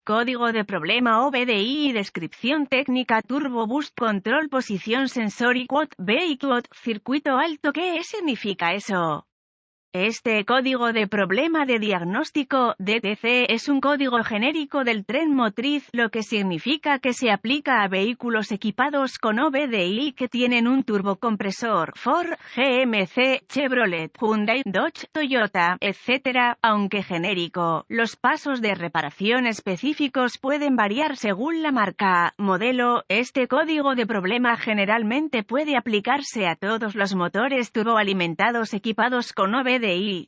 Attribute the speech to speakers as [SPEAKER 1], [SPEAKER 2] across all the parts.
[SPEAKER 1] Código de problema OBDI y descripción técnica Turbo Boost Control Posición Sensor y Quad Vehicle Circuito alto. ¿Qué significa eso? Este código de problema de diagnóstico, DTC, es un código genérico del tren motriz, lo que significa que se aplica a vehículos equipados con OBDI que tienen un turbocompresor, Ford, GMC, Chevrolet, Hyundai, Dodge, Toyota, etc. Aunque genérico, los pasos de reparación específicos pueden variar según la marca, modelo. Este código de problema generalmente puede aplicarse a todos los motores turboalimentados equipados con OBDI,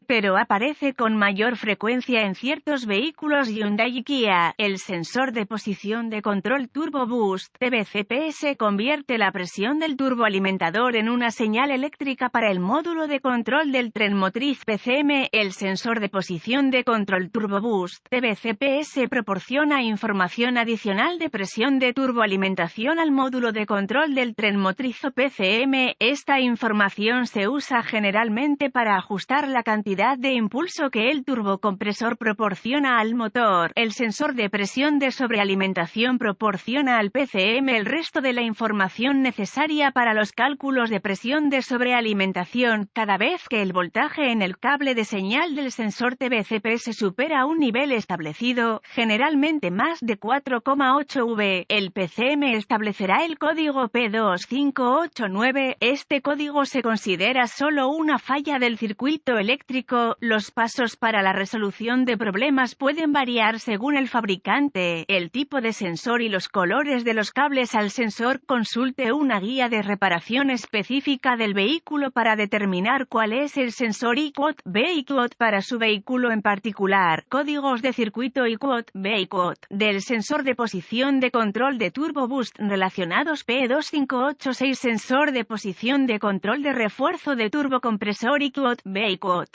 [SPEAKER 1] pero aparece con mayor frecuencia en ciertos vehículos Hyundai y Kia. El sensor de posición de control Turbo Boost, TBCPS, convierte la presión del turboalimentador en una señal eléctrica para el módulo de control del tren motriz PCM. El sensor de posición de control Turbo Boost, TBCPS, proporciona información adicional de presión de turboalimentación al módulo de control del tren motriz o PCM. Esta información se usa generalmente para ajustar la cantidad de impulso que el turbocompresor proporciona al motor. El sensor de presión de sobrealimentación proporciona al PCM el resto de la información necesaria para los cálculos de presión de sobrealimentación. Cada vez que el voltaje en el cable de señal del sensor TBCPS supera un nivel establecido, generalmente más de 4,8 V, el PCM establecerá el código P2589. Este código se considera solo una falla del circuito eléctrico. Los pasos para la resolución de problemas pueden variar según el fabricante, el tipo de sensor y los colores de los cables al sensor. Consulte una guía de reparación específica del vehículo para determinar cuál es el sensor y Quad Vehicle para su vehículo en particular. Códigos de circuito y Quad Vehicle del sensor de posición de control de Turbo Boost relacionados. P2586 sensor de posición de control de refuerzo de turbocompresor y Quad Vehicle.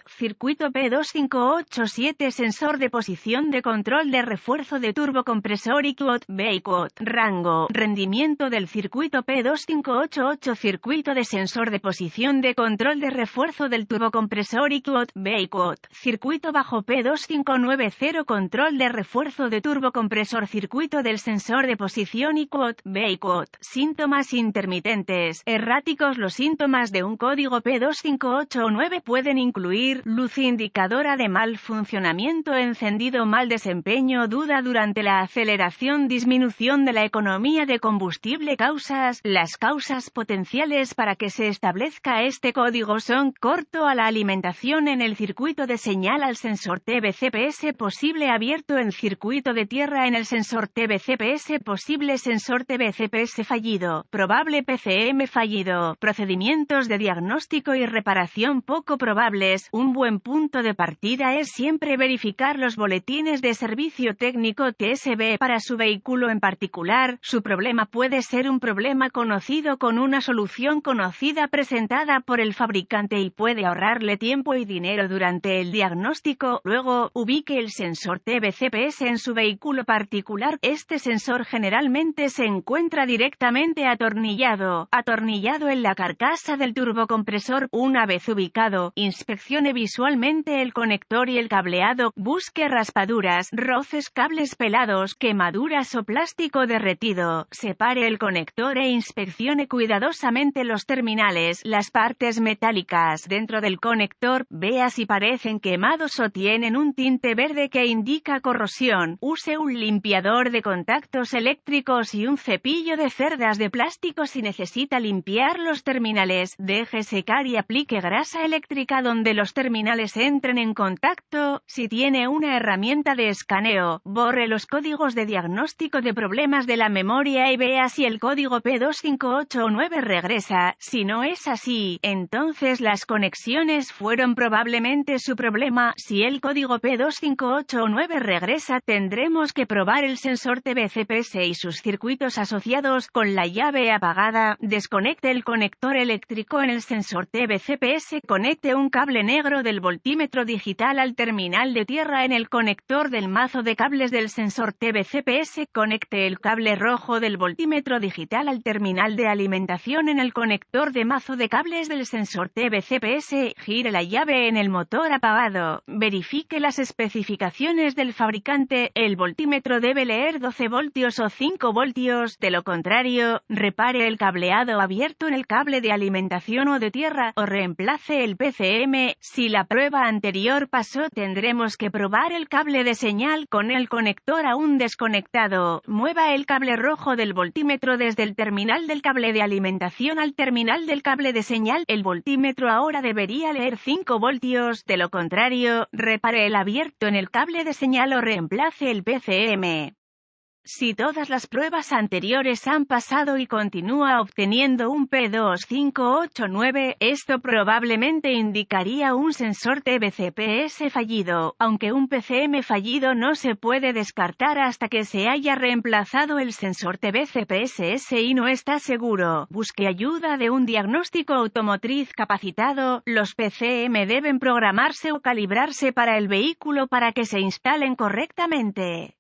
[SPEAKER 1] Circuito P2587 sensor de posición de control de refuerzo de turbocompresor y Quad Vehicle. Rango, rendimiento del circuito P2588 circuito de sensor de posición de control de refuerzo del turbocompresor y Quad Vehicle. Circuito bajo P2590 control de refuerzo de turbocompresor circuito del sensor de posición y Quad Vehicle. Síntomas intermitentes, erráticos. Los síntomas de un código P2589 pueden incluir luz indicadora de mal funcionamiento encendido, mal desempeño, duda durante la aceleración, disminución de la economía de combustible. Las causas potenciales para que se establezca este código son: corto a la alimentación en el circuito de señal al sensor TBCPS, posible abierto en circuito de tierra en el sensor TBCPS, posible sensor TBCPS fallido, probable PCM fallido, procedimientos de diagnóstico y reparación poco probables. Un buen punto de partida es siempre verificar los boletines de servicio técnico TSB para su vehículo en particular. Su problema puede ser un problema conocido con una solución conocida presentada por el fabricante y puede ahorrarle tiempo y dinero durante el diagnóstico. Luego, ubique el sensor TBCPS en su vehículo particular. Este sensor generalmente se encuentra directamente atornillado en la carcasa del turbocompresor. Una vez ubicado, inspeccione visualmente el conector y el cableado. Busque raspaduras, roces, cables pelados, quemaduras o plástico derretido. Separe el conector e inspeccione cuidadosamente los terminales, las partes metálicas dentro del conector. Vea si parecen quemados o tienen un tinte verde que indica corrosión. Use un limpiador de contactos eléctricos y un cepillo de cerdas de plástico si necesita limpiar los terminales. Deje secar y aplique grasa eléctrica donde los terminales entren en contacto. Si tiene una herramienta de escaneo, borre los códigos de diagnóstico de problemas de la memoria y vea si el código P2589 regresa. Si no es así, entonces las conexiones fueron probablemente su problema. Si el código P2589 regresa, tendremos que probar el sensor TBCPS y sus circuitos asociados. Con la llave apagada, desconecte el conector eléctrico en el sensor TBCPS, conecte un cable cable negro del voltímetro digital al terminal de tierra en el conector del mazo de cables del sensor TVCPS. Conecte el cable rojo del voltímetro digital al terminal de alimentación en el conector de mazo de cables del sensor TVCPS. Gire la llave en el motor apagado. Verifique las especificaciones del fabricante. El voltímetro debe leer 12 voltios o 5 voltios. De lo contrario, repare el cableado abierto en el cable de alimentación o de tierra, o reemplace el PCM. Si la prueba anterior pasó, tendremos que probar el cable de señal con el conector aún desconectado. Mueva el cable rojo del voltímetro desde el terminal del cable de alimentación al terminal del cable de señal. El voltímetro ahora debería leer 5 voltios. De lo contrario, repare el abierto en el cable de señal o reemplace el PCM. Si todas las pruebas anteriores han pasado y continúa obteniendo un P2589, esto probablemente indicaría un sensor TVCPS fallido, aunque un PCM fallido no se puede descartar hasta que se haya reemplazado el sensor TVCPS y no está seguro. Busque ayuda de un diagnóstico automotriz capacitado. Los PCM deben programarse o calibrarse para el vehículo para que se instalen correctamente.